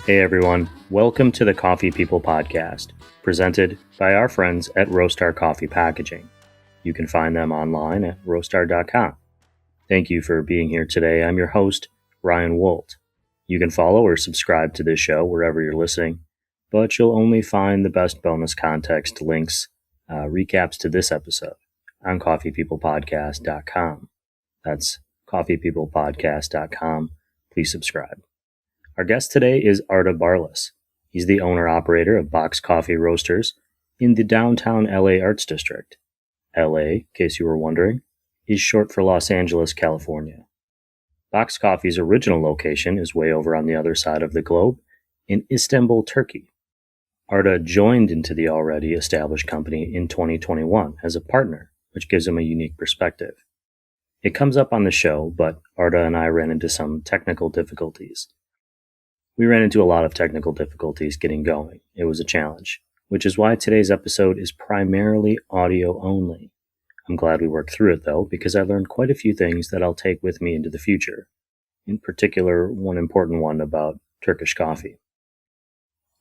Hey everyone, welcome to the Coffee People podcast, presented by our friends at Roastery Coffee Packaging. You can find them online at roastery.com. Thank you for being here today. I'm your host, Ryan Woldt. You can follow or subscribe to this show wherever you're listening, but you'll only find the best bonus context, links, recaps to this episode on coffeepeoplepodcast.com. That's coffeepeoplepodcast.com. Please subscribe. Our guest today is Arda Barlas. He's the owner-operator of Boxx Coffee Roasters in the downtown LA Arts District. LA, in case you were wondering, is short for Los Angeles, California. Boxx Coffee's original location is way over on the other side of the globe in Istanbul, Turkey. Arda joined into the already established company in 2021 as a partner, which gives him a unique perspective. It comes up on the show, but Arda and I ran into some technical difficulties. We ran into a lot of technical difficulties getting going. It was a challenge, which is why today's episode is primarily audio only. I'm glad we worked through it, though, because I learned quite a few things that I'll take with me into the future. In particular, one important one about Turkish coffee.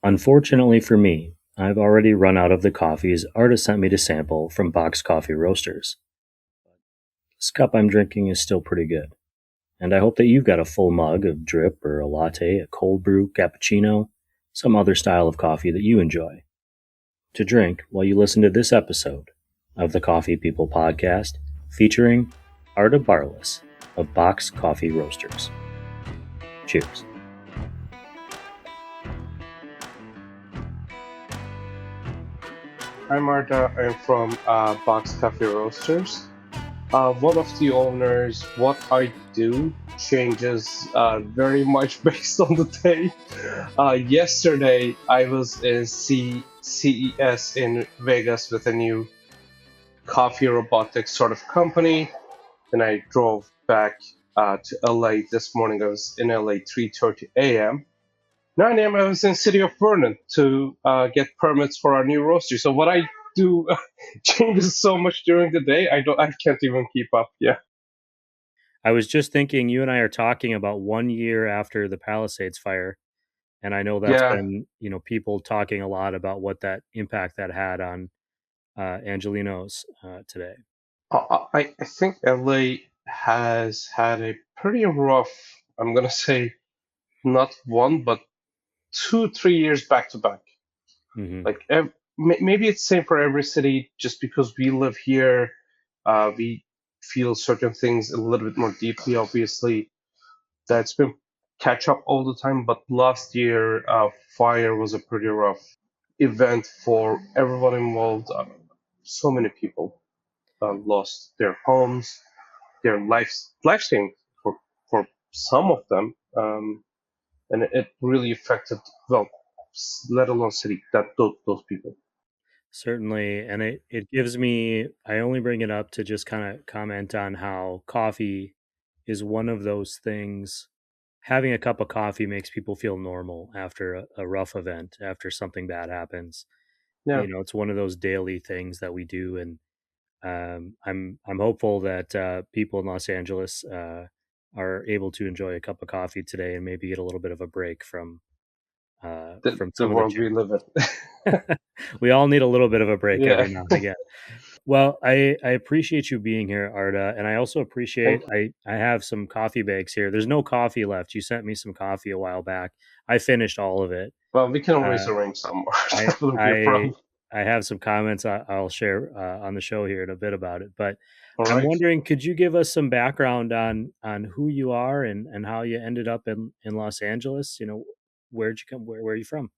Unfortunately for me, I've already run out of the coffees Arda sent me to sample from Boxx Coffee Roasters. This cup I'm drinking is still pretty good. And I hope that you've got a full mug of drip or a latte, a cold brew, cappuccino, some other style of coffee that you enjoy to drink while you listen to this episode of the Coffee People podcast featuring Arda Barlas of Boxx Coffee Roasters. Cheers. I'm Arda. I'm from Boxx Coffee Roasters. One of the owners. What I do changes very much based on the day. Yesterday, I was in CES in Vegas with a new coffee robotics sort of company. Then I drove back to LA this morning. I was in LA 3:30 a.m. 9 a.m. I was in city of Vernon to get permits for our new roastery. So what I do changes so much during the day. I can't even keep up. Yeah. I was just thinking you and I are talking about 1 year after the Palisades fire. And I know that's been, people talking a lot about what that impact that had on Angelenos today. I think LA has had a pretty rough, I'm going to say not one, but 2-3 years back to back. Mm-hmm. Like maybe it's same for every city just because we live here. We feel certain things a little bit more deeply, obviously. That's been catch up all the time, but last year, fire was a pretty rough event for everyone involved. So many people lost their homes, their lifestyle for some of them, and it really affected, well, let alone city, those people. Certainly. And it gives me, I only bring it up to just kind of comment on how coffee is one of those things. Having a cup of coffee makes people feel normal after a rough event, after something bad happens. Yeah. It's one of those daily things that we do. And I'm hopeful that people in Los Angeles are able to enjoy a cup of coffee today and maybe get a little bit of a break from The some of world we live in. We all need a little bit of a break Yeah. every now and again. Well, I appreciate you being here, Arda, and I also appreciate I have some coffee bags here. There's no coffee left. You sent me some coffee a while back. I finished all of it. Well, we can always arrange some more. That wouldn't be a problem. I have some comments I'll share on the show here in a bit about it. But All I'm right. wondering, could you give us some background on who you are and how you ended up in Los Angeles? Where'd you come? Where are you from?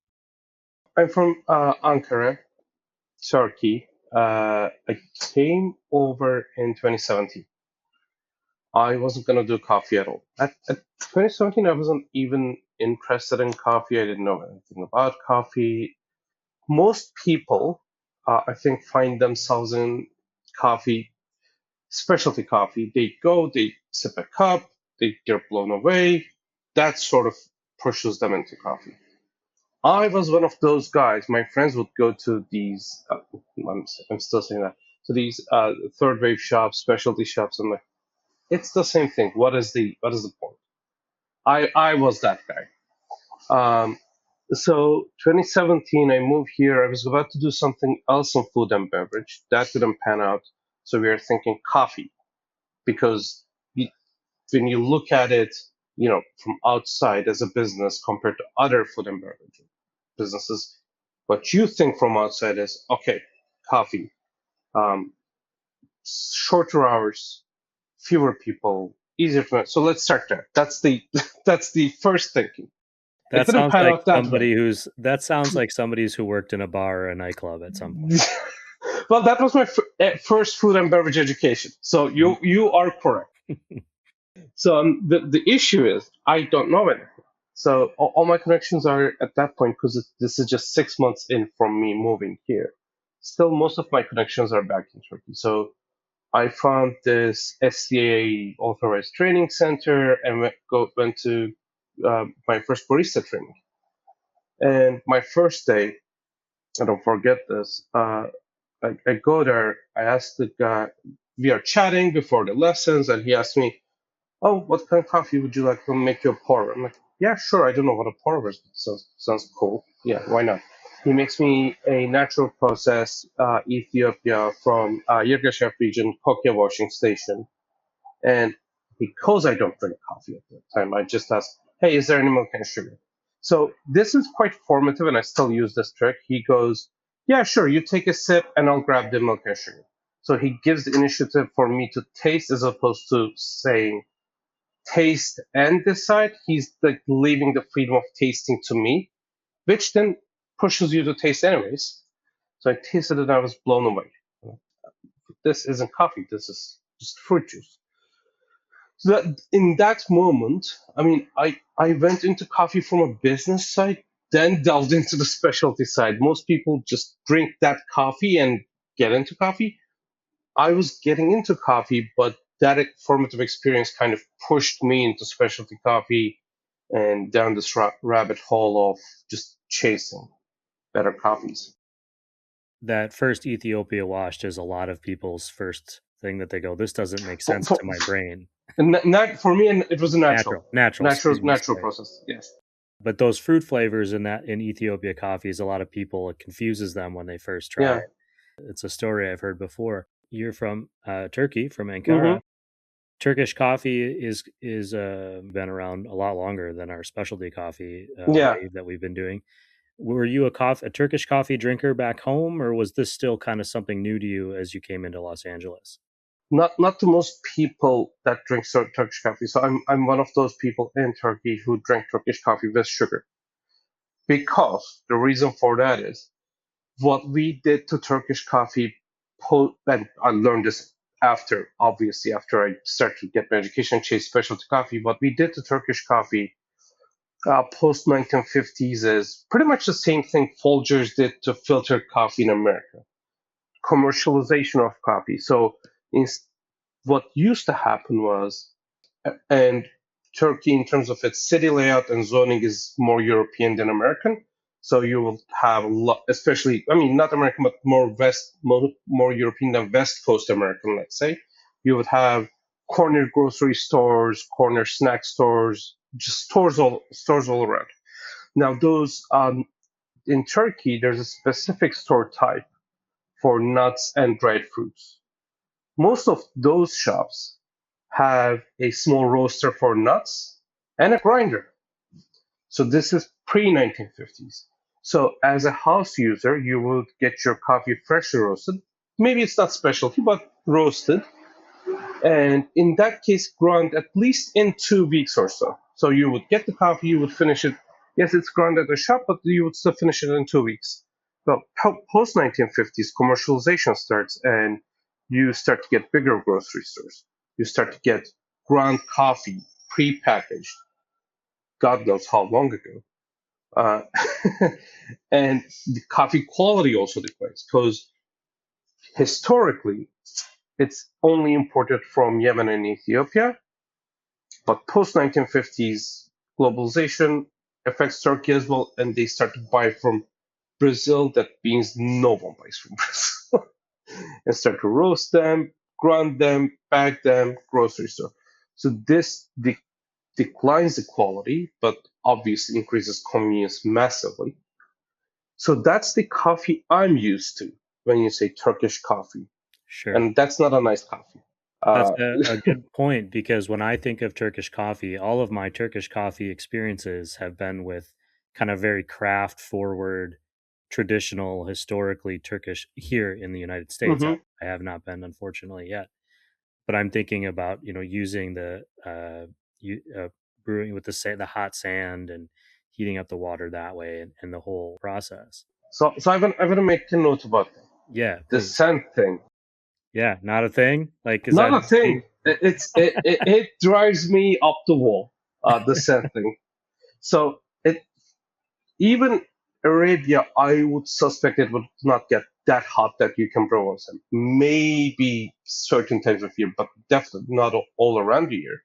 I'm from Ankara, Turkey. I came over in 2017. I wasn't gonna do coffee at all. At 2017, I wasn't even interested in coffee. I didn't know anything about coffee. Most people, I think, find themselves in coffee, specialty coffee. They go, they sip a cup, they're blown away. That sort of pushes them into coffee. I was one of those guys. My friends would go to these. I'm still saying that, to these third wave shops, specialty shops. I'm like, it's the same thing. What is the point? I was that guy. So 2017, I moved here. I was about to do something else in food and beverage. That didn't pan out. So we were thinking coffee because when you look at it, from outside as a business compared to other food and beverage businesses, what you think from outside is, okay, coffee, um, shorter hours, fewer people, easier to. So let's start there. That's the that's the first thinking. It That didn't sounds pan like out that way. somebody who worked in a bar or a nightclub at some point. Well, that was my first food and beverage education. So you are correct. So the issue is I don't know anything. So all my connections are at that point because this is just 6 months in from me moving here. Still, most of my connections are back in Turkey. So I found this SCA authorized training center and went to my first barista training. And my first day, I don't forget this. I go there. I ask the guy. We are chatting before the lessons, and he asked me, "Oh, what kind of coffee would you like to make you a pour?" I'm like, "Yeah, sure. I don't know what a pour is, but sounds cool. Yeah, why not?" He makes me a natural process Ethiopia from Yirgacheffe region Kokya washing station. And because I don't drink coffee at that time, I just ask, "Hey, is there any milk and sugar?" So this is quite formative, and I still use this trick. He goes, "Yeah, sure. You take a sip, and I'll grab the milk and sugar." So he gives the initiative for me to taste as opposed to saying taste and decide. He's like leaving the freedom of tasting to me, which then pushes you to taste anyways. So I tasted it and I was blown away. This isn't coffee. This is just fruit juice. So that in that moment, I mean, I went into coffee from a business side, then delved into the specialty side. Most people just drink that coffee and get into coffee. I was getting into coffee, but that formative experience kind of pushed me into specialty coffee and down this rabbit hole of just chasing better coffees. That first Ethiopia washed is a lot of people's first thing that they go, this doesn't make For, sense for, to my brain. and for me, and it was a Natural, excuse me, natural sorry. process. Yes. But those fruit flavors in Ethiopia coffees, a lot of people, it confuses them when they first try Yeah. it. It's a story I've heard before. You're from Turkey, from Hmm. Ankara. Turkish coffee is been around a lot longer than our specialty coffee Yeah. wave that we've been doing. Were you a Turkish coffee drinker back home, or was this still kind of something new to you as you came into Los Angeles? Not to most people that drink Turkish coffee. So I'm one of those people in Turkey who drink Turkish coffee with sugar. Because the reason for that is what we did to Turkish coffee, and I learned this obviously, after I started to get my education, chase specialty coffee. What we did to Turkish coffee post 1950s is pretty much the same thing Folgers did to filtered coffee in America. Commercialization of coffee. So in, what used to happen was, and Turkey, in terms of its city layout and zoning, is more European than American. So you will have a lot, especially, I mean, not American, but more European than West Coast American, let's say. You would have corner grocery stores, corner snack stores, just stores all around. Now, those in Turkey, there's a specific store type for nuts and dried fruits. Most of those shops have a small roaster for nuts and a grinder. So this is pre 1950s. So as a house user, you would get your coffee freshly roasted. Maybe it's not specialty, but roasted. And in that case, ground at least in 2 weeks or so. So you would get the coffee, you would finish it. Yes, it's ground at the shop, but you would still finish it in 2 weeks. Well, post 1950s, commercialization starts, and you start to get bigger grocery stores. You start to get ground coffee, pre-packaged. God knows how long ago. Uh, and the coffee quality also declines because historically it's only imported from Yemen and Ethiopia. But post 1950s, globalization affects Turkey as well, and they start to buy from Brazil. That means no one buys from Brazil, and start to roast them, grind them, bag them, grocery store. So this declines the quality, but obviously increases convenience massively. So that's the coffee I'm used to when you say Turkish coffee. Sure. And that's not a nice coffee. That's a good point, because when I think of Turkish coffee, all of my Turkish coffee experiences have been with kind of very craft forward, traditional, historically Turkish here in the United States. Mhm. I have not been, unfortunately, yet. But I'm thinking about, using the brewing with the hot sand and heating up the water that way, and the whole process. So I'm gonna make a note about that. Yeah, The please. scent thing. Yeah, not a thing. Like, is Not that a thing. It drives me up the wall. The scent thing. So it even Arabia, I would suspect it would not get that hot that you can brew on scent. Maybe certain times of year, but definitely not all around the year.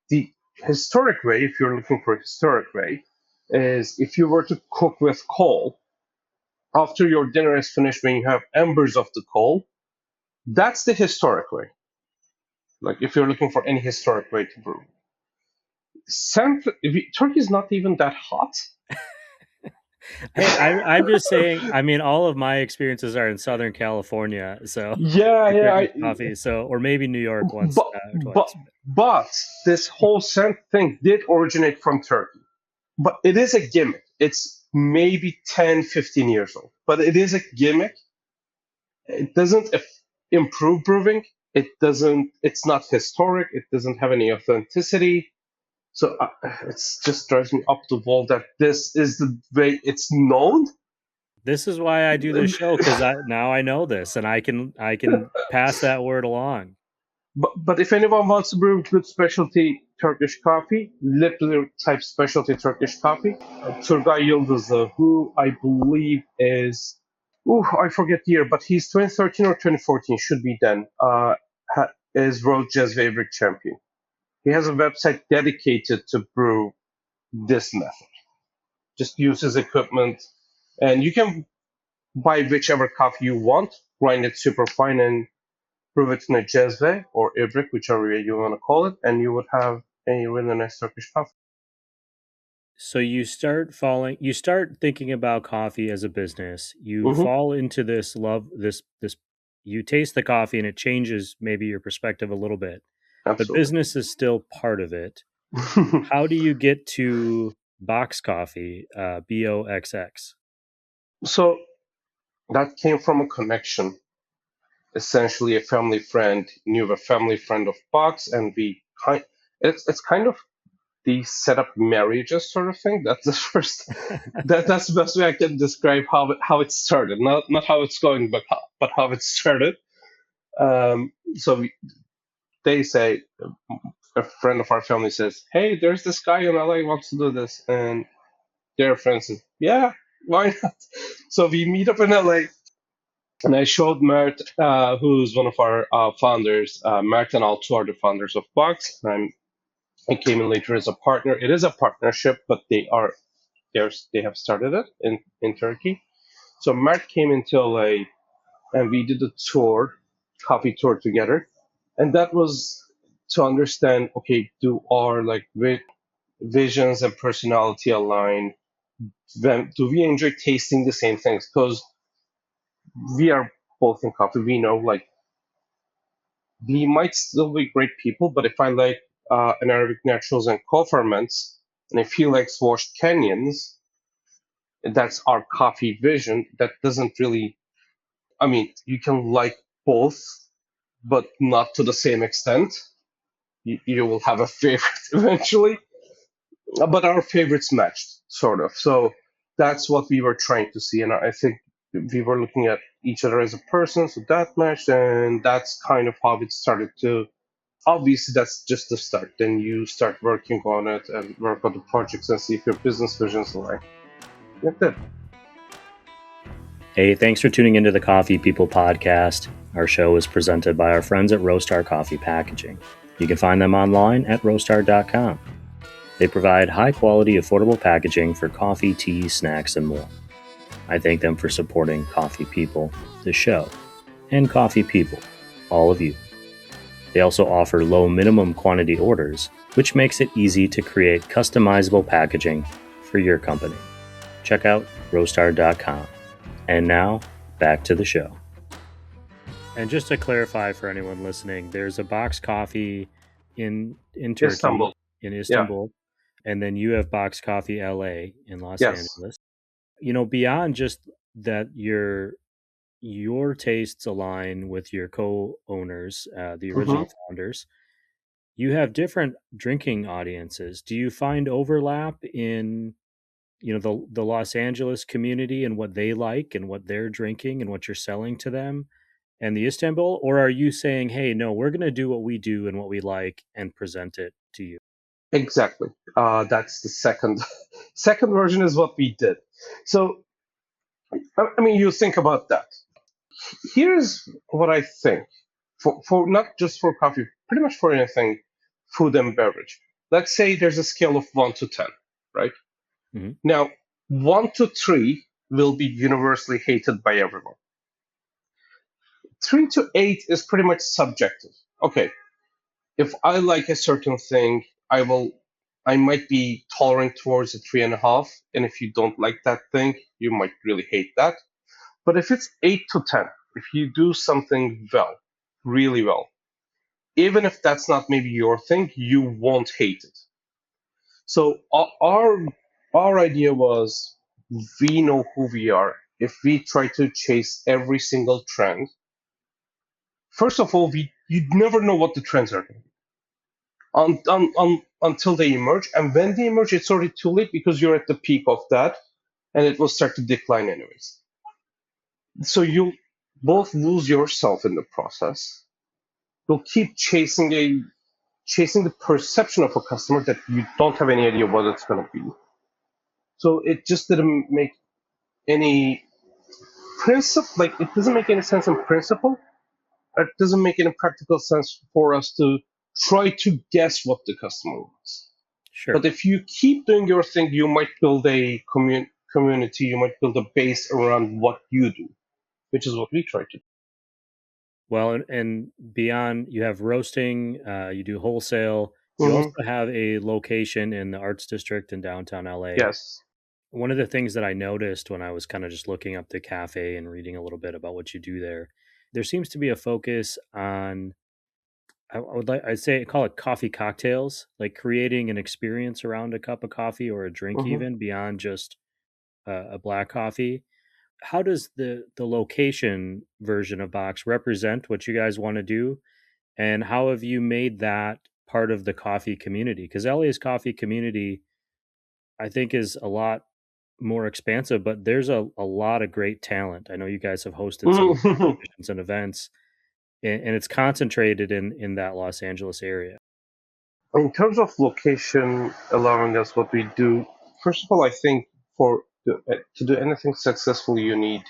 The historic way, if you're looking for a historic way, is if you were to cook with coal, after your dinner is finished, when you have embers of the coal, that's the historic way. Like if you're looking for any historic way to brew. Turkey is not even that hot. Hey, I'm just saying. I mean, all of my experiences are in Southern California, so Yeah. coffee. So, or maybe New York once But or but twice. but this whole scent thing did originate from Turkey. But it is a gimmick. It's maybe 10, 15 years old. But it is a gimmick. It doesn't improve brewing. It's not historic. It doesn't have any authenticity. So it just drives me up the wall that this is the way it's known. This is why I do this show, because now I know this, and I can pass that word along. But if anyone wants to brew good specialty Turkish coffee, literally type specialty Turkish coffee, Turgay Yıldızlı, who I believe is, I forget the year, but he's 2013 or 2014, should be then, is World Jazz Favorite Champion. He has a website dedicated to brew this method. Just use his equipment, and you can buy whichever coffee you want, grind it super fine, and brew it in a jezve or ibrik, whichever way you want to call it, and you would have a really nice Turkish coffee. So you start thinking about coffee as a business. You Mhm. fall into this love, this. You taste the coffee, and it changes maybe your perspective a little bit. But Absolutely. business is still part of it. How do you get to Boxx Coffee, BOXX? So that came from a connection. Essentially, a family friend knew a family friend of Boxx, and it's kind of the setup marriages sort of thing. That's the first. That's the best way I can describe how it started. Not how it's going, but how it started. So they say, a friend of our family says, "Hey, there's this guy in LA who wants to do this," and their friend says, "Yeah, why not?" So we meet up in LA, and I showed Mert, who's one of our founders. Mert and Altu are the founders of Boxx. I came in later as a partner. It is a partnership, but they have started it in Turkey. So Mert came into LA, and we did a coffee tour together, and that was to understand, okay, do our visions and personality align? Then do we enjoy tasting the same things? Because we are both in coffee, we know we might still be great people, but if I like an Arabic naturals and co-ferments, and if he likes washed canyons, that's our coffee vision. That doesn't really. I mean, you can like both, but not to the same extent. You will have a favorite eventually, but our favorites matched, sort of. So that's what we were trying to see, and I think we were looking at each other as a person, so that matched, and that's kind of how it started to. Obviously, that's just the start. Then you start working on it and work on the projects and see if your business visions align. That's it. Hey, thanks for tuning into the Coffee People podcast. Our show is presented by our friends at Roastar Coffee Packaging. You can find them online at roastar.com. They provide high-quality, affordable packaging for coffee, tea, snacks, and more. I thank them for supporting Coffee People, the show, and Coffee People, all of you. They also offer low minimum quantity orders, which makes it easy to create customizable packaging for your company. Check out roastery.com. And now, back to the show. And just to clarify for anyone listening, there's a Boxx Coffee in Turkey, Istanbul. in Yeah. Istanbul, and then you have Boxx Coffee LA in Los Yes. Angeles. Beyond just that your tastes align with your co-owners, the original founders, you have different drinking audiences. Do you find overlap in the Los Angeles community and what they like and what they're drinking and what you're selling to them and the Istanbul? Or are you saying, hey, no, we're going to do what we do and what we like and present it to you? Exactly. That's the second version is what we did. So, I mean, you think about that. Here's what I think for not just for coffee, pretty much for anything, food and beverage. Let's say there's a scale of 1 to 10, right? Mm-hmm. Now, 1 to 3 will be universally hated by everyone. 3 to 8 is pretty much subjective. Okay, if I like a certain thing, I might be tolerant towards a 3.5, and if you don't like that thing, you might really hate that. But if it's 8 to 10, if you do something well, really well, even if that's not maybe your thing, you won't hate it. So our idea was, we know who we are. If we try to chase every single trend, first of all, you'd never know what the trends are going to be until they emerge. And when they emerge, it's already too late because you're at the peak of that, and it will start to decline anyways. So you'll both lose yourself in the process. You'll keep chasing the perception of a customer that you don't have any idea what it's going to be. So it just didn't make any principle, like it doesn't make any sense in principle. It doesn't make any practical sense for us to try to guess what the customer wants. Sure. But if you keep doing your thing, you might build a community, you might build a base around what you do, which is what we try to do. Well, and beyond, you have roasting, you do wholesale. You also have a location in the Arts District in downtown LA. Yes. One of the things that I noticed when I was kind of just looking up the cafe and reading a little bit about what you do there seems to be a focus on, I'd say, call it coffee cocktails, like creating an experience around a cup of coffee or a drink, even beyond just a black coffee. How does the location version of Boxx represent what you guys want to do? And how have you made that part of the coffee community? Because LA's coffee community, I think, is a lot more expansive, but there's a lot of great talent. I know you guys have hosted some competitions and events, and it's concentrated in that Los Angeles area. In terms of location allowing us what we do, first of all, I think to do anything successful, you need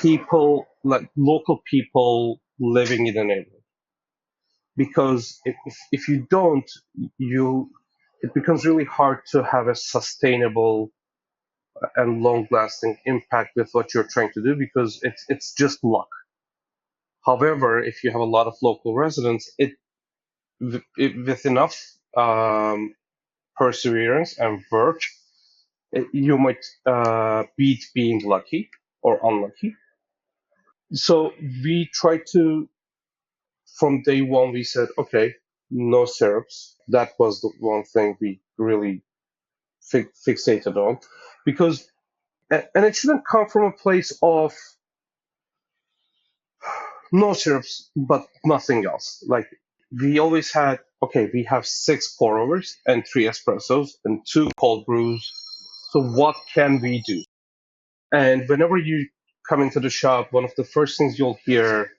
people, like local people living in the neighborhood. Because if you don't, it becomes really hard to have a sustainable and long-lasting impact with what you're trying to do, because it's just luck. However, if you have a lot of local residents, with enough perseverance and work, you might beat being lucky or unlucky. So we try to, from day one, we said, okay, no syrups. That was the one thing we really fixated on, because, and it shouldn't come from a place of no syrups, but nothing else. Like, we always had, okay, we have 6 pour overs and 3 espressos and 2 cold brews. So what can we do? And whenever you come into the shop, one of the first things you'll hear,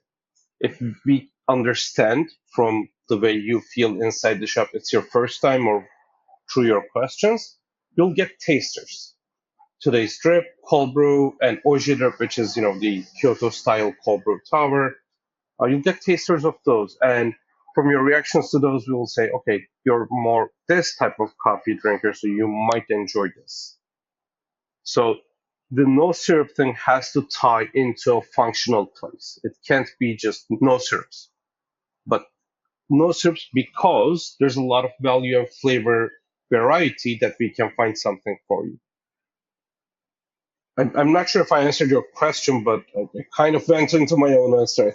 if we understand from the way you feel inside the shop, it's your first time or through your questions, you'll get tasters. Today's drip, cold brew, and Oji drip, which is the Kyoto style cold brew tower. You'll get tasters of those, and from your reactions to those, we will say, okay, you're more this type of coffee drinker, so you might enjoy this. So the no syrup thing has to tie into a functional place. It can't be just no syrups. but no syrups because there's a lot of value and flavor variety that we can find something for you. I'm not sure if I answered your question, but I kind of went into my own answer.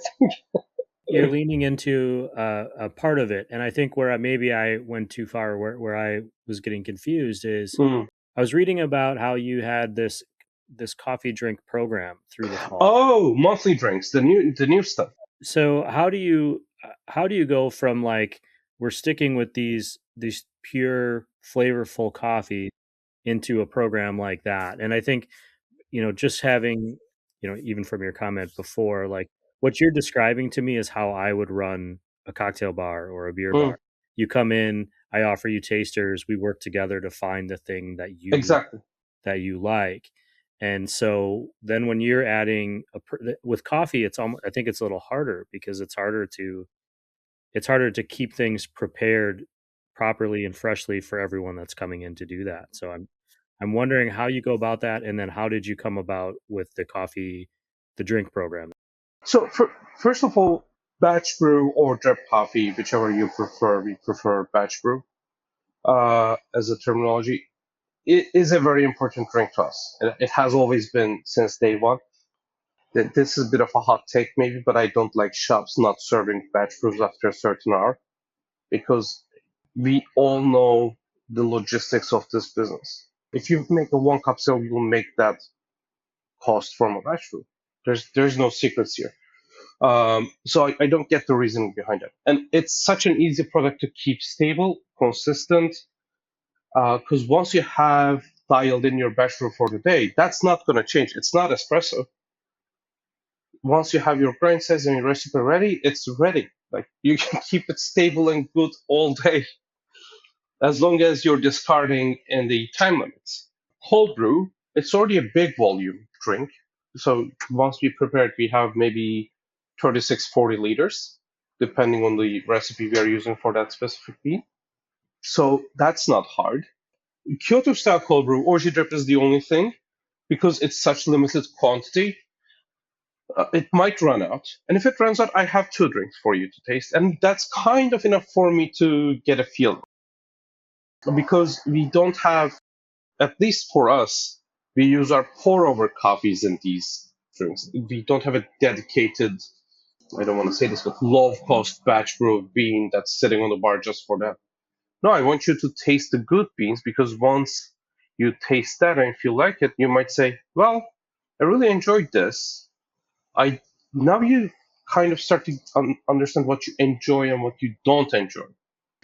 You're leaning into a part of it, and I think where maybe I went too far, where I was getting confused is Mm. I was reading about how you had this coffee drink program through the fall. Oh, monthly drinks, the new stuff. So how do you go from like we're sticking with these pure flavorful coffee into a program like that? And I think just having, even from your comment before, like what you're describing to me is how I would run a cocktail bar or a beer Mm. bar. You come in, I offer you tasters, we work together to find the thing Exactly. that you like. And so then when you're adding with coffee, it's almost, I think it's a little harder because it's harder to keep things prepared properly and freshly for everyone that's coming in to do that. So I'm wondering how you go about that, and then how did you come about with the drink program? So first of all, batch brew or drip coffee, whichever you prefer. We prefer batch brew as a terminology. It is a very important drink to us. It has always been since day one. This is a bit of a hot take maybe, but I don't like shops not serving batch brews after a certain hour because we all know the logistics of this business. If you make a one cup sale, you'll make that cost from a batch brew. There's no secrets here. So I don't get the reasoning behind it. And it's such an easy product to keep stable, consistent, because once you have dialed in your batch brew for the day, that's not going to change. It's not espresso. Once you have your grind size and your recipe ready, it's ready. Like you can keep it stable and good all day as long as you're discarding in the time limits. Cold brew, it's already a big volume drink. So once we prepare it, we have maybe 36, 40 liters, depending on the recipe we are using for that specific bean. So that's not hard. Kyoto style cold brew, orgeat drip is the only thing because it's such limited quantity. It might run out. And if it runs out, I have two drinks for you to taste. And that's kind of enough for me to get a feel because we don't have, at least for us, we use our pour over coffees in these drinks. We don't have a dedicated, I don't want to say this, but low cost batch brew of bean that's sitting on the bar just for that. No, I want you to taste the good beans because once you taste that and if you like it, you might say, well, I really enjoyed this. I Now you kind of start to understand what you enjoy and what you don't enjoy.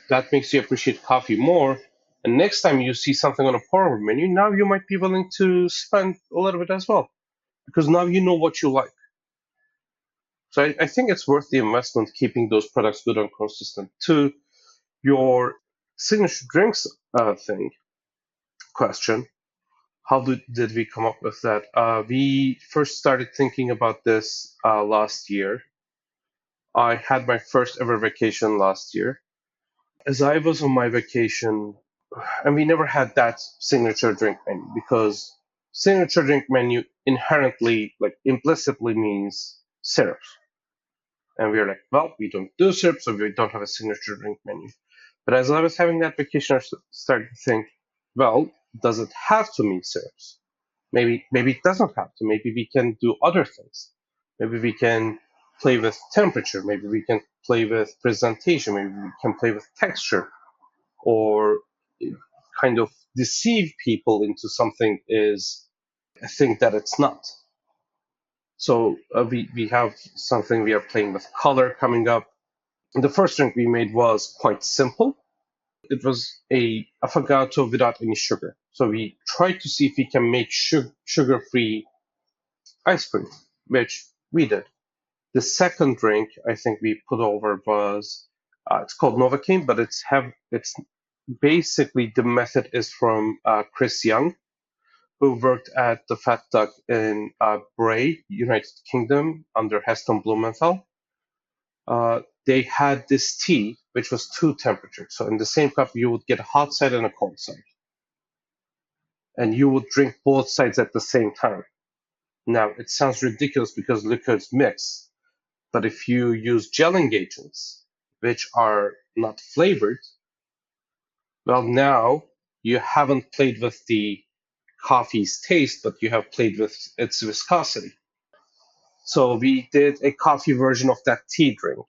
That makes you appreciate coffee more. And next time you see something on a pour-over menu, now you might be willing to spend a little bit as well because now you know what you like. So I think it's worth the investment keeping those products good and consistent. To your signature drinks thing question, how did we come up with that? We first started thinking about this last year. I had my first ever vacation last year. As I was on my vacation, and we never had that signature drink menu because signature drink menu inherently, like implicitly means syrups. And we were like, well, we don't do syrups, so we don't have a signature drink menu. But as I was having that vacation, I started to think, well, does it have to mean syrups? Maybe it doesn't have to. Maybe we can do other things. Maybe we can play with temperature. Maybe we can play with presentation. Maybe we can play with texture, or kind of deceive people into something is a thing that it's not. So we have something we are playing with color coming up. The first drink we made was quite simple. It was a affogato without any sugar. So we tried to see if we can make sugar-free ice cream, which we did. The second drink I think we put over was it's called Novocaine, but it's basically the method is from Chris Young, who worked at the Fat Duck in Bray, United Kingdom, under Heston Blumenthal. They had this tea, which was two temperatures. So in the same cup, you would get a hot side and a cold side, and you would drink both sides at the same time. Now, it sounds ridiculous because liquids mix, but if you use gelling agents, which are not flavored, well, now you haven't played with the coffee's taste, but you have played with its viscosity. So we did a coffee version of that tea drink.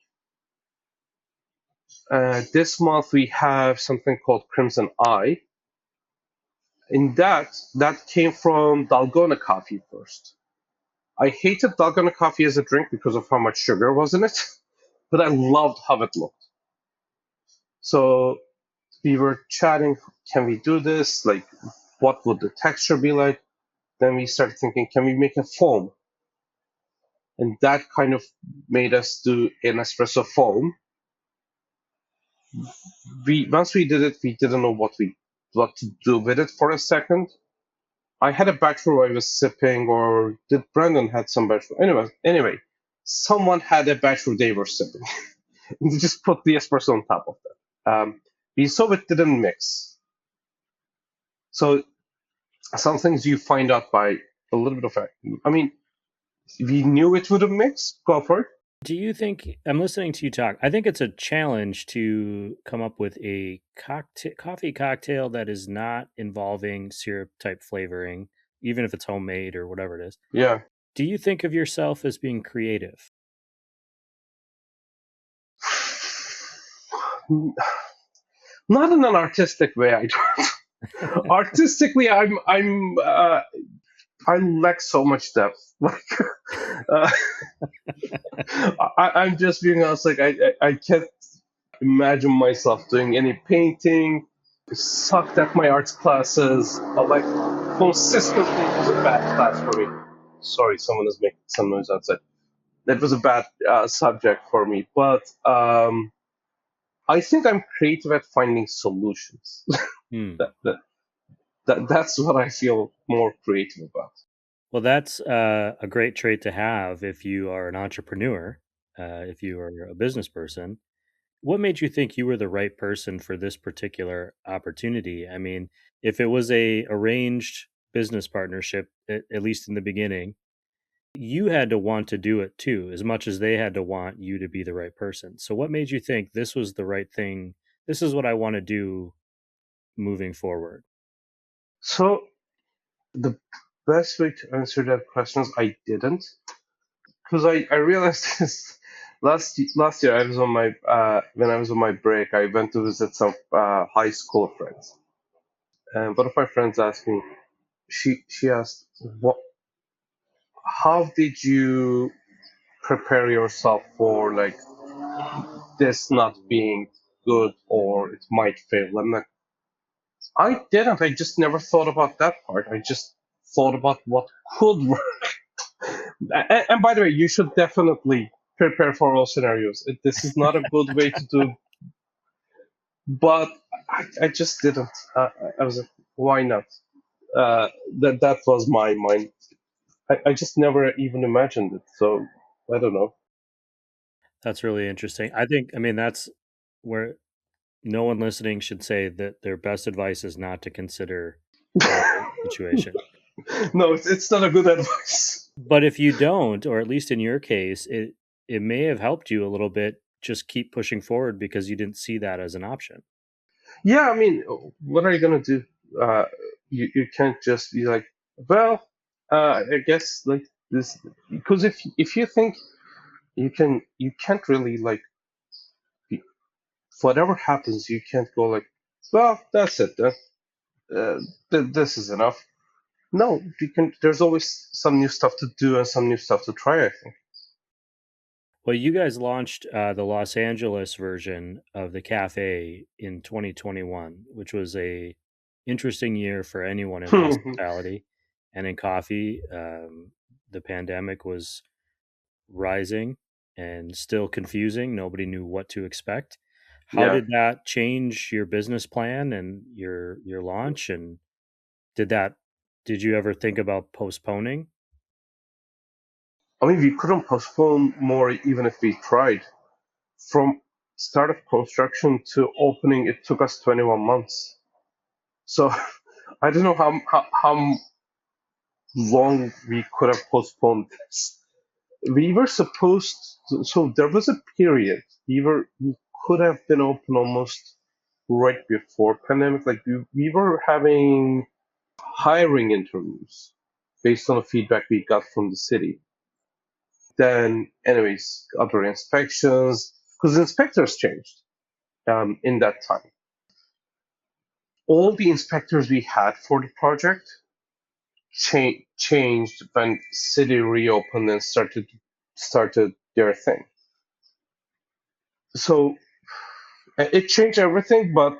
This month we have something called Crimson Eye. In that came from Dalgona coffee first. I hated Dalgona coffee as a drink because of how much sugar was in it, but I loved how it looked. So we were chatting, can we do this? Like, what would the texture be like? Then we started thinking, can we make a foam? And that kind of made us do an espresso foam. Once we did it, we didn't know what to do with it for a second. I had a batch where I was sipping, or did Brandon had some batch? Anyway, someone had a batch where they were sipping. They just put the espresso on top of that. We saw it didn't mix. So some things you find out by a little bit of a. I mean, we knew it wouldn't mix. Go for it. Do you think, I'm listening to you talk, I think it's a challenge to come up with a coffee cocktail that is not involving syrup type flavoring, even if it's homemade or whatever it is. Yeah. Do you think of yourself as being creative? Not in an artistic way. I don't. Artistically, I lack so much depth. Like, I'm just being honest. Like, I can't imagine myself doing any painting. Sucked at my arts classes. Like, consistently, it was a bad class for me. Sorry, someone is making some noise outside. That was a bad subject for me. But I think I'm creative at finding solutions. That's what I feel more creative about. Well, that's a great trait to have if you are an entrepreneur, if you are a business person. What made you think you were the right person for this particular opportunity? I mean, if it was a arranged business partnership, at least in the beginning, you had to want to do it too, as much as they had to want you to be the right person. So what made you think this was the right thing? This is what I want to do moving forward. So the best way to answer that question is I didn't, because I realized this last year. I was on my when I was on my break. I went to visit some high school friends, and one of my friends asked me. She asked, "What? How did you prepare yourself for like this not being good or it might fail?" I'm like, I didn't. I just never thought about that part. I just thought about what could work. And by the way, you should definitely prepare for all scenarios. This is not a good way to do, but I just didn't. I was like, why not? That was my mind. I just never even imagined it. So I don't know. That's really interesting. I think, I mean, that's where no one listening should say that their best advice is not to consider that situation. No, it's not a good advice. But if you don't, or at least in your case, it may have helped you a little bit just keep pushing forward because you didn't see that as an option. Yeah, I mean, what are you gonna do? You can't just be like, well, I guess like this, because if you think you can't really like be- whatever happens, you can't go like, well, that's it. This is enough. No, you can. There's always some new stuff to do and some new stuff to try, I think. Well, you guys launched the Los Angeles version of the cafe in 2021, which was a interesting year for anyone in hospitality and in coffee. The pandemic was rising and still confusing. Nobody knew what to expect. How Yeah. did that change your business plan and your launch? And did you ever think about postponing? I mean, we couldn't postpone more even if we tried. From start of construction to opening, it took us 21 months. So I don't know how long we could have postponed this. We were supposed to, so there was a period we could have been open almost right before pandemic. Like we were having hiring interviews based on the feedback we got from the city. Then, anyways, other inspections, because inspectors changed in that time. All the inspectors we had for the project changed when city reopened and started their thing. So it changed everything, but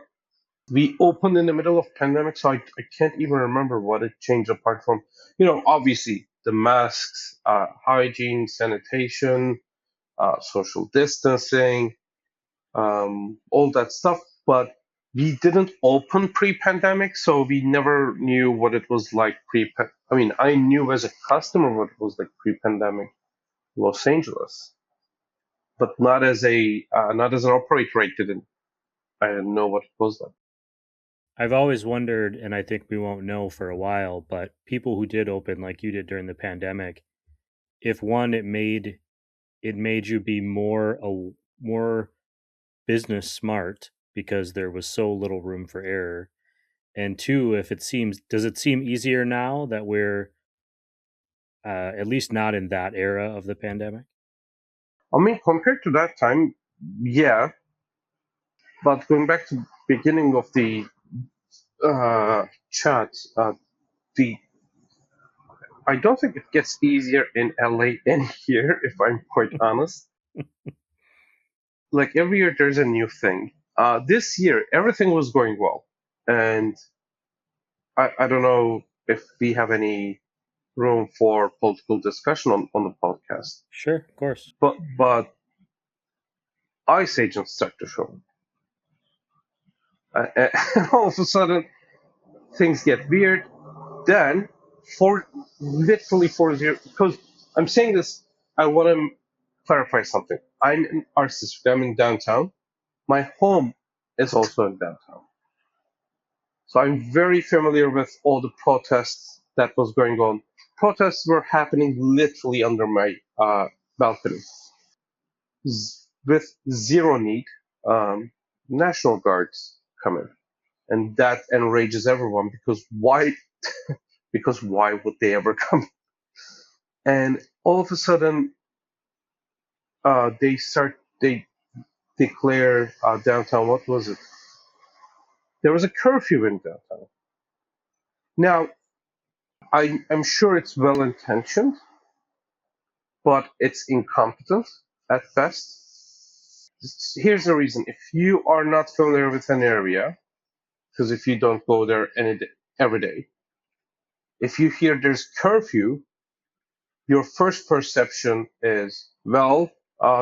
we opened in the middle of pandemic, so I can't even remember what it changed apart from, obviously the masks, hygiene, sanitation, social distancing, all that stuff. But we didn't open pre-pandemic, so we never knew what it was like I mean, I knew as a customer what it was like pre-pandemic Los Angeles, but not as an operator. I didn't know what it was like. I've always wondered, and I think we won't know for a while, but people who did open like you did during the pandemic, if one, it made you be more business smart because there was so little room for error. And two, if does it seem easier now that we're at least not in that era of the pandemic? I mean, compared to that time, yeah. But going back to beginning of the chat, the I don't think it gets easier in LA than here, if I'm quite honest. Like every year, there's a new thing. This year, everything was going well, and I don't know if we have any room for political discussion on the podcast, Sure, of course. but ICE agents start to show, and all of a sudden things get weird. Then, for literally 4 0, because I'm saying this, I want to clarify something. I'm in Arts District. I'm in downtown. My home is also in downtown, so I'm very familiar with all the protests that was going on. Protests were happening literally under my balcony, with zero need. Um, National Guards come in, and that enrages everyone because why? Because why would they ever come? And all of a sudden, they declare downtown. What was it? There was a curfew in downtown. Now, I'm sure it's well intentioned, but it's incompetent at best. Here's the reason: if you are not familiar with an area, because if you don't go there every day, if you hear there's curfew, your first perception is, well,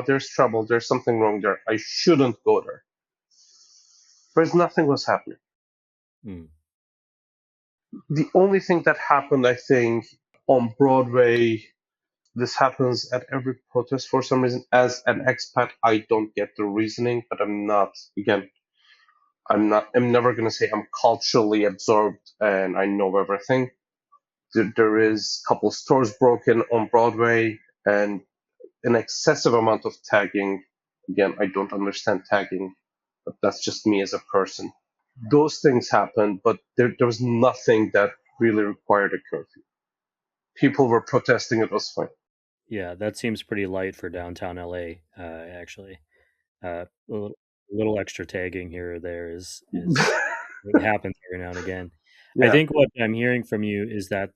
there's trouble, there's something wrong there, I shouldn't go there. Whereas nothing was happening. Hmm. The only thing that happened, I think, on Broadway, this happens at every protest for some reason. As an expat, I don't get the reasoning, but again, I'm never going to say I'm culturally absorbed and I know everything. There is a couple stores broken on Broadway and an excessive amount of tagging. Again, I don't understand tagging, but that's just me as a person. Those things happened, but there was nothing that really required a curfew. People were protesting, it was fine. Yeah, that seems pretty light for downtown LA, actually. A little extra tagging here or there is it happens every now and again. I Yeah. think what I'm hearing from you is that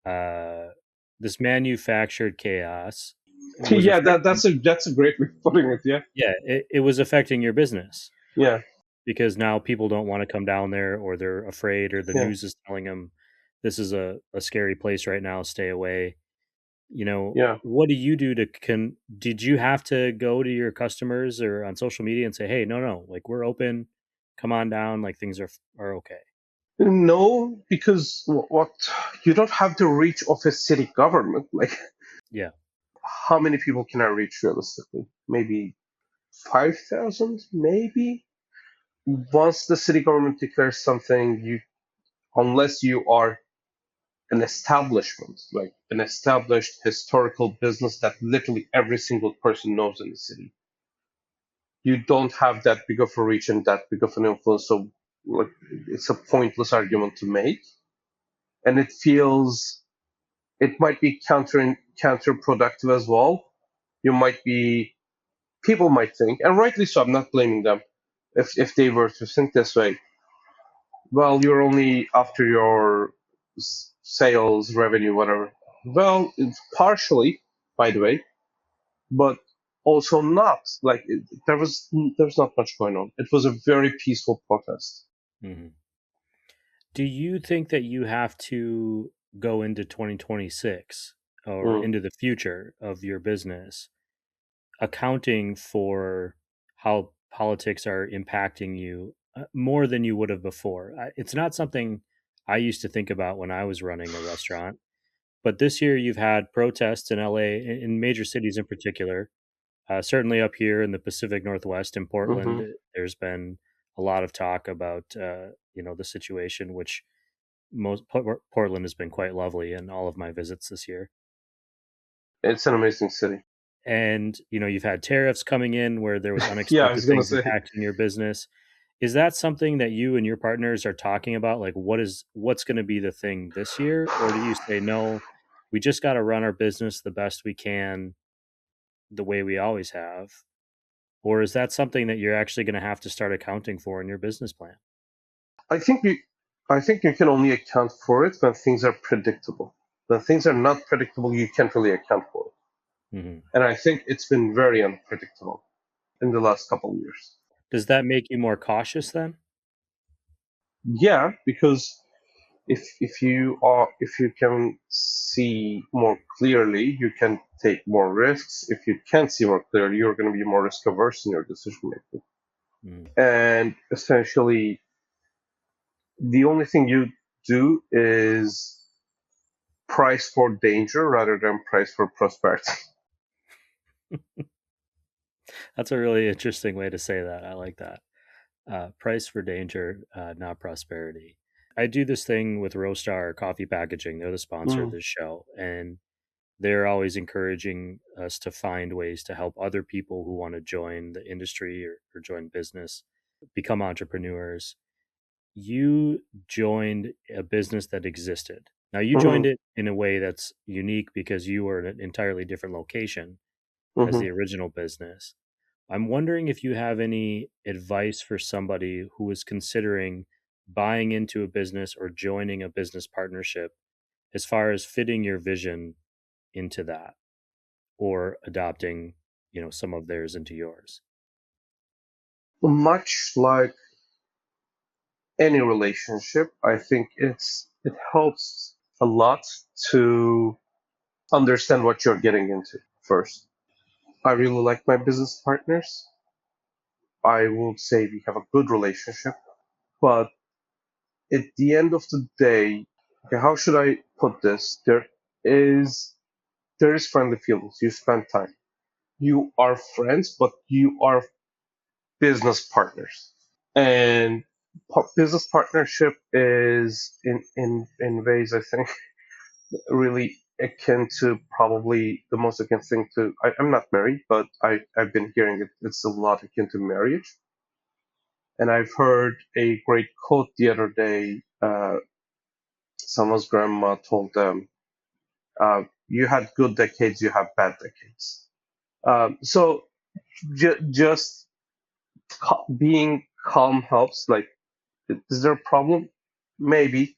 uh, this manufactured chaos was Yeah, affecting, that's a great way of putting it. Yeah. yeah, it was affecting your business Yeah. because now people don't want to come down there or they're afraid or the Yeah. news is telling them this is a scary place right now, stay away. Yeah. What do you do did you have to go to your customers or on social media and say, hey, no, like we're open, come on down, like things are okay? No, because what you don't have to reach of a city government. Like, Yeah. how many people can I reach realistically? Maybe 5,000, maybe. Once the city government declares something, unless you are an establishment, like an established historical business that literally every single person knows in the city. you don't have that big of a reach and that big of an influence. So like, it's a pointless argument to make, and it might be counterproductive as well. You might be People might think, and rightly so. I'm not blaming them if they were to think this way. Well, you're only after your sales revenue, whatever. Well, it's partially, by the way, but also not. Like there was not much going on. It was a very peaceful protest. Hmm. Do you think that you have to go into 2026 or Mm. into the future of your business accounting for how politics are impacting you more than you would have before? It's not something I used to think about when I was running a restaurant, but this year you've had protests in LA, in major cities in particular. Certainly up here in the Pacific Northwest in Portland, Hmm. there's been a lot of talk about the situation, which Portland has been quite lovely in all of my visits this year. It's an amazing city. And you've had tariffs coming in where there was Yeah, I unexpected was gonna things say. impacting your business. Is that something that you and your partners are talking about? Like, what's going to be the thing this year, or do you say no? We just got to run our business the best we can, the way we always have, or is that something that you're actually going to have to start accounting for in your business plan? I think you, I think you can only account for it when things are predictable. When things are not predictable, you can't really account for it. Hmm. And I think it's been very unpredictable in the last couple of years. Does that make you more cautious then? Yeah, because if you can see more clearly, you can take more risks. If you can't see more clearly, you're going to be more risk averse in your decision making. Mm. And essentially, the only thing you do is price for danger rather than price for prosperity. That's a really interesting way to say that. I like that. Price for danger, not prosperity. I do this thing with Roastar Coffee Packaging. They're the sponsor of Mm. this show, and they're always encouraging us to find ways to help other people who want to join the industry or join business, become entrepreneurs. You joined a business that existed. Now, you joined Mhm. it in a way that's unique because you were in an entirely different location as Mhm. the original business. I'm wondering if you have any advice for somebody who is considering buying into a business or joining a business partnership as far as fitting your vision into that or adopting, some of theirs into yours. Much like any relationship, I think it helps a lot to understand what you're getting into first. I really like my business partners. I would say we have a good relationship, but at the end of the day, okay, how should I put this? Is there is friendly feelings. You spend time. You are friends, but you are business partners. And business partnership is in ways I think really akin to probably the most akin thing to. I'm not married, but I've been hearing it. It's a lot akin to marriage. And I've heard a great quote the other day. Someone's grandma told them, "You had good decades, you have bad decades." So just being calm helps. Like, is there a problem? Maybe,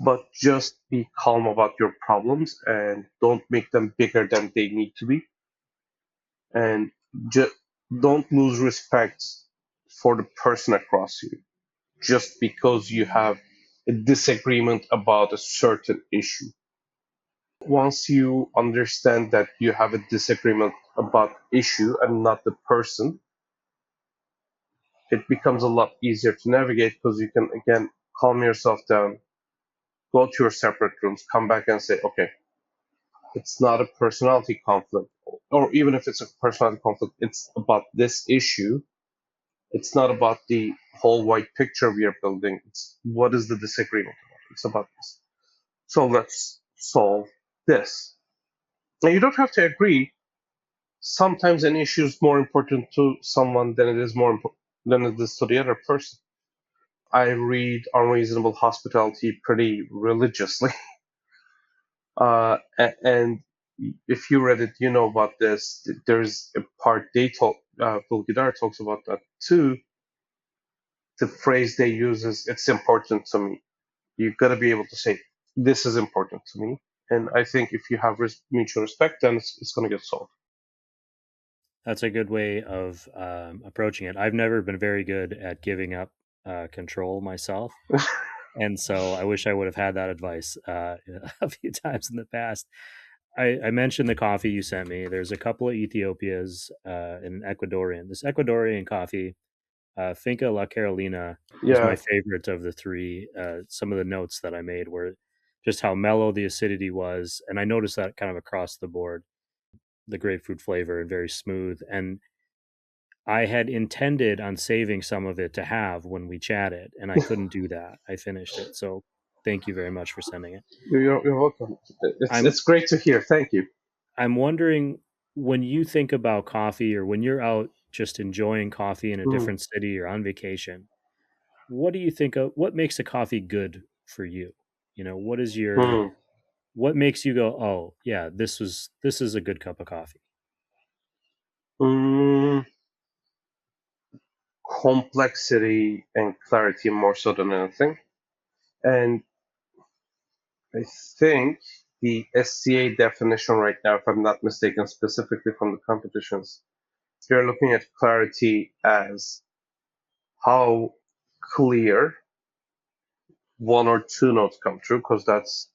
but just be calm about your problems and don't make them bigger than they need to be. And just don't lose respect for the person across you just because you have a disagreement about a certain issue. Once you understand that you have a disagreement about issue and not the person, it becomes a lot easier to navigate because you can again calm yourself down, go to your separate rooms, come back and say, okay, it's not a personality conflict, or even if it's a personality conflict, it's about this issue. It's not about the whole white picture we are building. It's what is the disagreement about? It's about this. So let's solve this. Now you don't have to agree, sometimes an issue is more important to someone than than it is to the other person. I read Unreasonable Hospitality pretty religiously, and if you read it, you know about this. There's a part Will Guidara talks about that too. The phrase they use is "It's important to me." You've got to be able to say, "This is important to me," and I think if you have mutual respect, then it's going to get solved. That's a good way of approaching it. I've never been very good at giving up control myself. And so I wish I would have had that advice a few times in the past. I mentioned the coffee you sent me. There's a couple of Ethiopias and Ecuadorian. This Ecuadorian coffee, Finca La Carolina, is my Yeah. favorite of the three. Some of the notes that I made were just how mellow the acidity was. And I noticed that kind of across the board, the grapefruit flavor and very smooth. And I had intended on saving some of it to have when we chatted, and I couldn't do that. I finished it. So thank you very much for sending it. You're welcome. I'm It's great to hear. Thank you. I'm wondering, when you think about coffee or when you're out just enjoying coffee in a Mm, different city or on vacation, what do you think of what makes a coffee good for you? You know, mm, what makes you go, "Oh, yeah, this is a good cup of coffee." mm. Complexity and clarity more so than anything. And I think the SCA definition right now, if I'm not mistaken, specifically from the competitions, they're looking at clarity as how clear one or two notes come through, because that's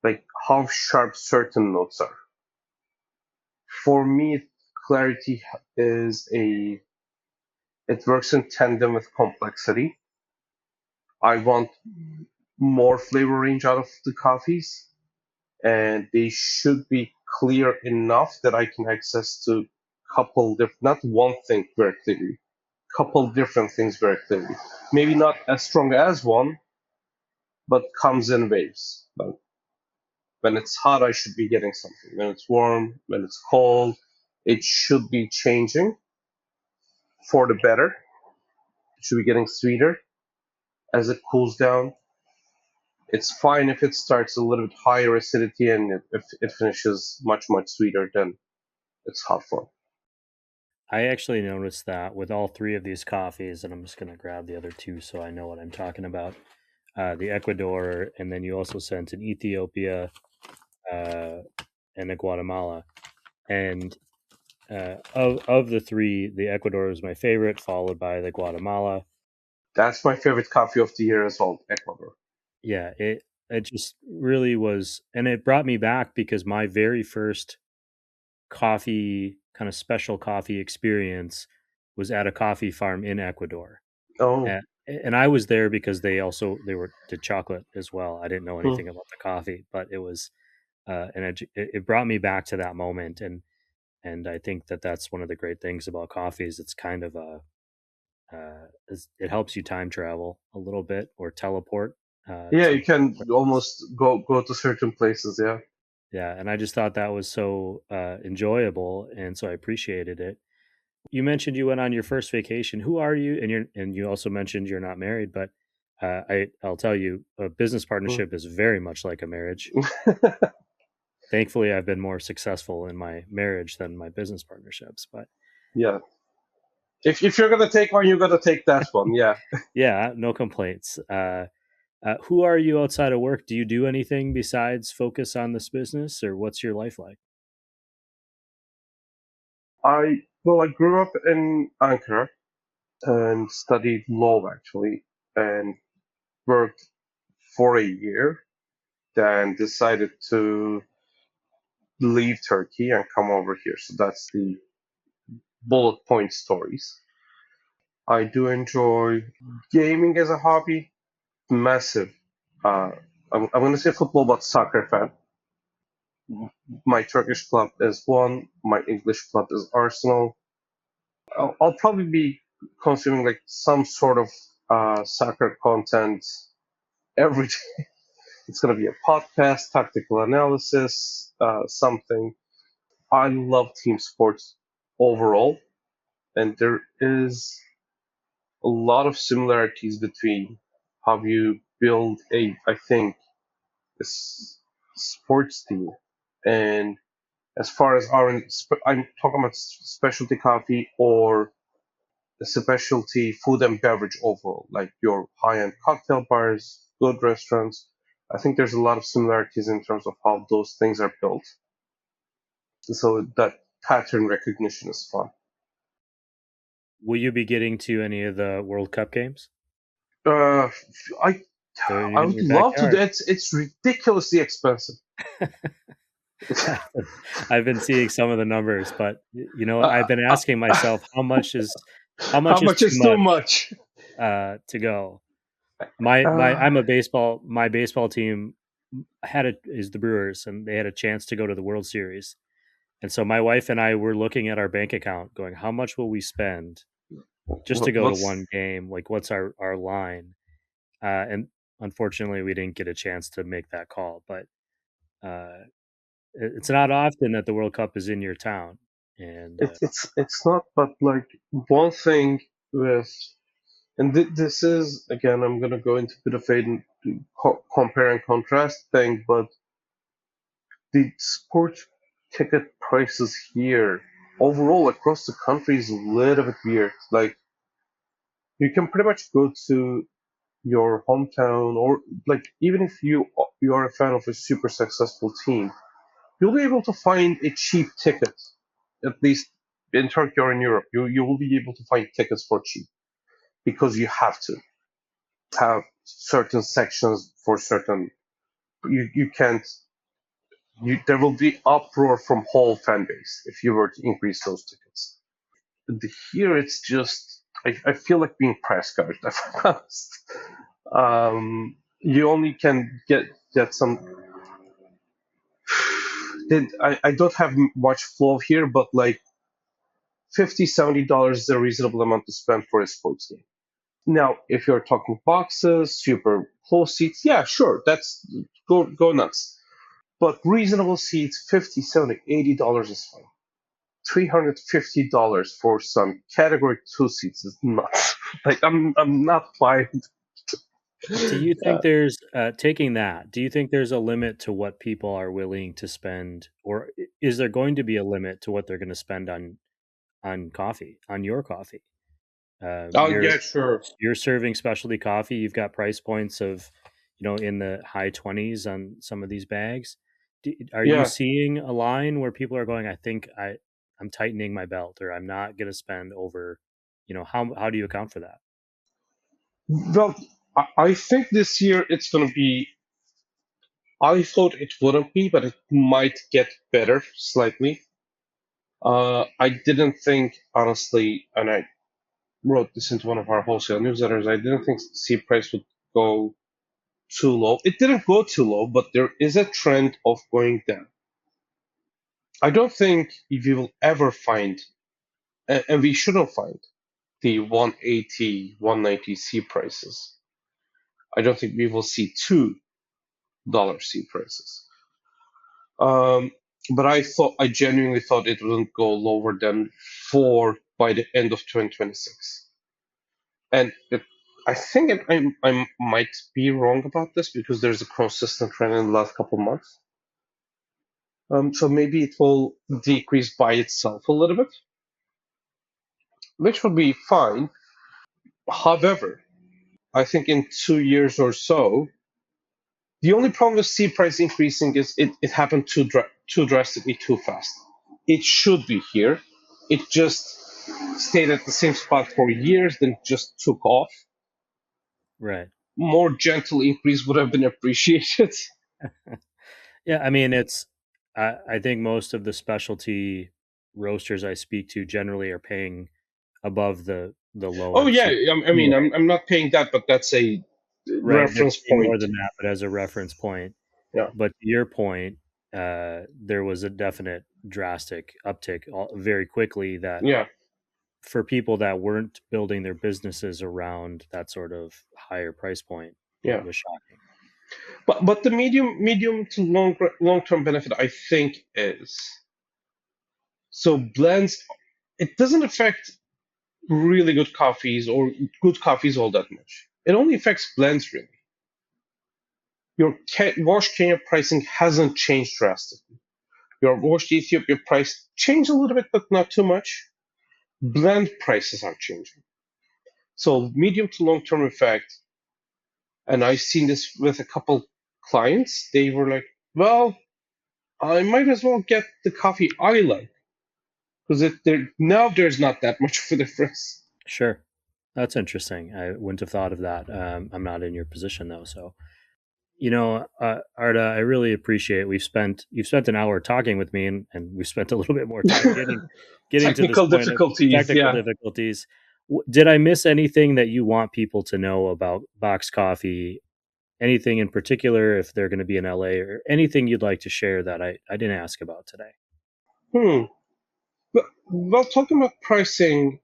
like how sharp certain notes are. For me, clarity is it works in tandem with complexity. I want more flavor range out of the coffees, and they should be clear enough that I can access to couple different, not one thing very clearly, couple different things very clearly. Maybe not as strong as one, but comes in waves. But when it's hot, I should be getting something. When it's warm, when it's cold, it should be changing for the better. It should be getting sweeter as it cools down. It's fine if it starts a little bit higher acidity and if it finishes much, much sweeter than its hot form. I actually noticed that with all three of these coffees, and I'm just going to grab the other two so I know what I'm talking about. The Ecuador, and then you also sent an Ethiopia uh, and a Guatemala. And of the three, the Ecuador is my favorite, followed by the Guatemala. That's my favorite coffee of the year as well, Ecuador. Yeah, it just really was, and it brought me back because my very first coffee, kind of special coffee experience, was at a coffee farm in Ecuador. Oh, And I was there because they were did chocolate as well. I didn't know hmm. anything about the coffee, but it was it brought me back to that moment. And I think that that's one of the great things about coffee is it's kind of it helps you time travel a little bit or teleport Yeah, to you can almost go to certain places. Yeah. yeah. And I just thought that was so enjoyable, and so I appreciated it. You mentioned you went on your first vacation. Who are you? And you also mentioned you're not married, but I'll tell you, a business Hmm. partnership is very much like a marriage. Thankfully, I've been more successful in my marriage than my business partnerships. But Yeah. If you're gonna take one, you gotta take that one. Yeah. yeah, no complaints. Who are you outside of work? Do you do anything besides focus on this business, or what's your life like? I grew up in Ankara and studied law actually, and worked for a year. Then decided to leave Turkey and come over here. So that's the bullet point stories. I do enjoy gaming as a hobby. Massive. Uh, I'm going to say football, but soccer fan. My Turkish club is one. My English club is Arsenal. I'll probably be consuming like some sort of soccer content every day. It's going to be a podcast, tactical analysis, something. I love team sports overall, and there is a lot of similarities between how you build I think, sports team. And as far as I'm talking about specialty coffee or the specialty food and beverage overall, like your high-end cocktail bars, good restaurants. I think there's a lot of similarities in terms of how those things are built. So that pattern recognition is fun. Will you be getting to any of the World Cup games? Uh, I They're I in would your love to. backyard. It's ridiculously expensive. I've been seeing some of the numbers, but uh, I've been uh, asking myself how how much is much too is too much much? to go. My Uh, I'm a baseball my baseball team is the Brewers, and they had a chance to go to the World Series. And so my wife and I were looking at our bank account going, how much will we spend just to go to what's one game? Like, what's our line? And unfortunately, we didn't get a chance to make that call. But uh, it's not often that the World Cup is in your town. And it's not, but like one thing with, and this is again, I'm gonna go into a bit of a compare and contrast thing, but the sports ticket prices here overall across the country is a little bit weird. Like you can pretty much go to your hometown, or like even if you are a fan of a super successful team, you'll be able to find a cheap ticket. At least in Turkey or in Europe, you will be able to find tickets for cheap because you have to have certain sections for certain. You can't. There will be uproar from whole fan base if you were to increase those tickets. Here, it's just I feel like being press covered. If I'm honest. You only can get some. I don't have much flow here, but like $50-$70 is a reasonable amount to spend for a sports game. Now, if you're talking boxes, super close seats, yeah, sure, that's go nuts. But reasonable seats, 50, 70, $80 is fine. $350 for some category two seats is nuts. Like I'm not buying. do you Uh, think there's taking that? Do you think there's a limit to what people are willing to spend, or is there going to be a limit to what they're going to spend on coffee, on your coffee? Uh, oh you're yeah, sure. you're serving specialty coffee. You've got price points of, in the high 20s on some of these bags. Are you Yeah. seeing a line where people are going, I think I'm tightening my belt, or I'm not going to spend over, how do you account for that? Well, I think this year it's gonna be. I thought it wouldn't be, but it might get better slightly. I didn't think, honestly, and I wrote this into one of our wholesale newsletters. I didn't think C price would go too low. It didn't go too low, but there is a trend of going down. I don't think we will ever find, and we shouldn't find, the 180, 190 C prices. I don't think we will see $2 C prices. Um, but I genuinely thought it wouldn't go lower than 4 by the end of 2026. And I think I might be wrong about this because there's a consistent trend in the last couple of months. So maybe it will decrease by itself a little bit, which would be fine. However, I think in 2 years or so, the only problem with C price increasing is it happened too drastically too fast. It should be here. It just stayed at the same spot for years, then just took off. Right. More gentle increase would have been appreciated. Yeah, I mean, I think most of the specialty roasters I speak to generally are paying above the Oh lower yeah, C. I mean I'm not paying that, but that's a Right, they're reference paying more point. than that, but as a reference point. Yeah, But to your point, there was a definite drastic uptick very quickly that yeah, for people that weren't building their businesses around that sort of higher price point, it yeah. was shocking. But the medium to long term benefit I think is So blends, it doesn't affect really good coffees or good coffees all that much. It only affects blends really. Your washed Kenya pricing hasn't changed drastically. Your washed Ethiopia price changed a little bit, but not too much. Blend prices are changing. So medium to long term effect, and I've seen this with a couple clients. They were like, "Well, I might as well get the coffee I like because now there's not that much of a difference." Sure. That's interesting. I wouldn't have thought of that. I'm not in your position though, so Arda, I really appreciate you've spent an hour talking with me, and we've spent a little bit more time getting to this Technical point of difficulties, technical yeah. difficulties. Did I miss anything that you want people to know about Boxx Coffee? Anything in particular, if they're going to be in LA, or anything you'd like to share that I didn't ask about today? Hmm. Well, talking about pricing,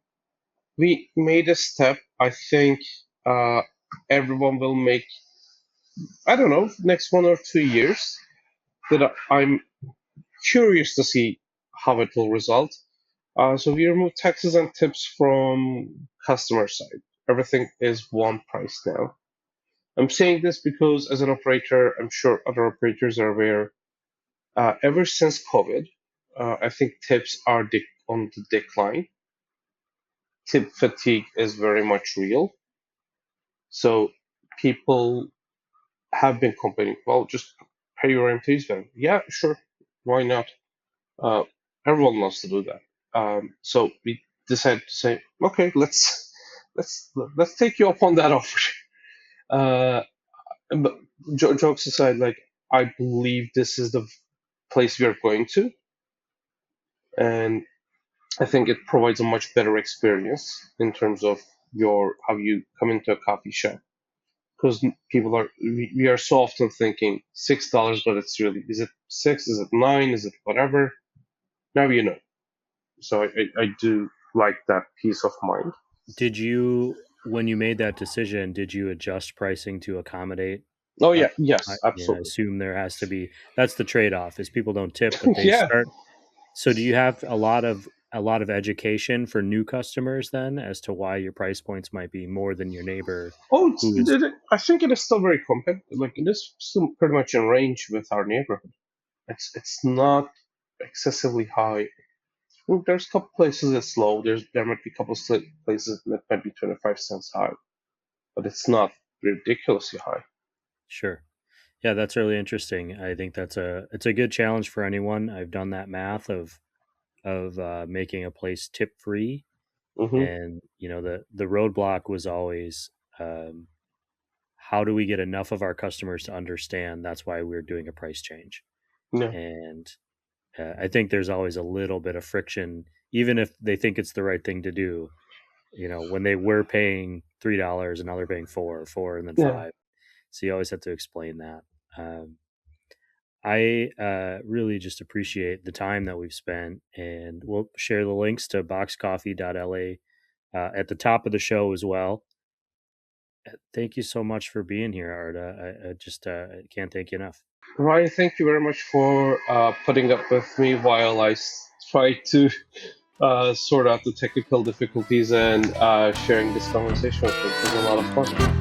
we made a step. I think uh, everyone will make, I don't know, next 1 or 2 years that I'm curious to see how it will result. So we remove taxes and tips from customer side. Everything is one price now. I'm saying this because as an operator, I'm sure other operators are aware. Ever since COVID, I think tips are on the decline. Tip fatigue is very much real. So people have been complaining, well, just pay your employees then. Yeah, sure. Why not? Uh, Everyone wants to do that. So we decided to say, okay, let's take you up on that offer. Uh, but jokes aside, like I believe this is the place we are going to, and I think it provides a much better experience in terms of your how you come into a coffee shop. Because we are so often thinking $6, but it's really, is it six? Is it nine? Is it whatever? Now you know. So I do like that peace of mind. Did you, when you made that decision, did you adjust pricing to accommodate? Oh Uh, yeah, yes, I absolutely. assume there has to be. That's the trade-off. Is people don't tip, but they Yeah. start. So, do you have a lot of education for new customers then as to why your price points might be more than your neighbor Oh, who is I think it is still very competitive. Like it is still pretty much in range with our neighborhood. It's not excessively high. Well, there's a couple places it's low. There might be a couple places that might be 25 cents high, but it's not ridiculously high. sure? Yeah, that's really interesting. I think it's a good challenge for anyone. I've done that math of making a place tip free, Hmm. and the roadblock was always um, how do we get enough of our customers to understand that's why we're doing a price change. Yeah. And I think there's always a little bit of friction, even if they think it's the right thing to do. When they were paying $3 and now they're paying four, and then Yeah. five. So you always have to explain that. I really just appreciate the time that we've spent, and we'll share the links to boxcoffee.la at the top of the show as well. Thank you so much for being here, Arda. I just I can't thank you enough. Ryan, thank you very much for putting up with me while I try to sort out the technical difficulties and sharing this conversation with you. It was a lot of fun.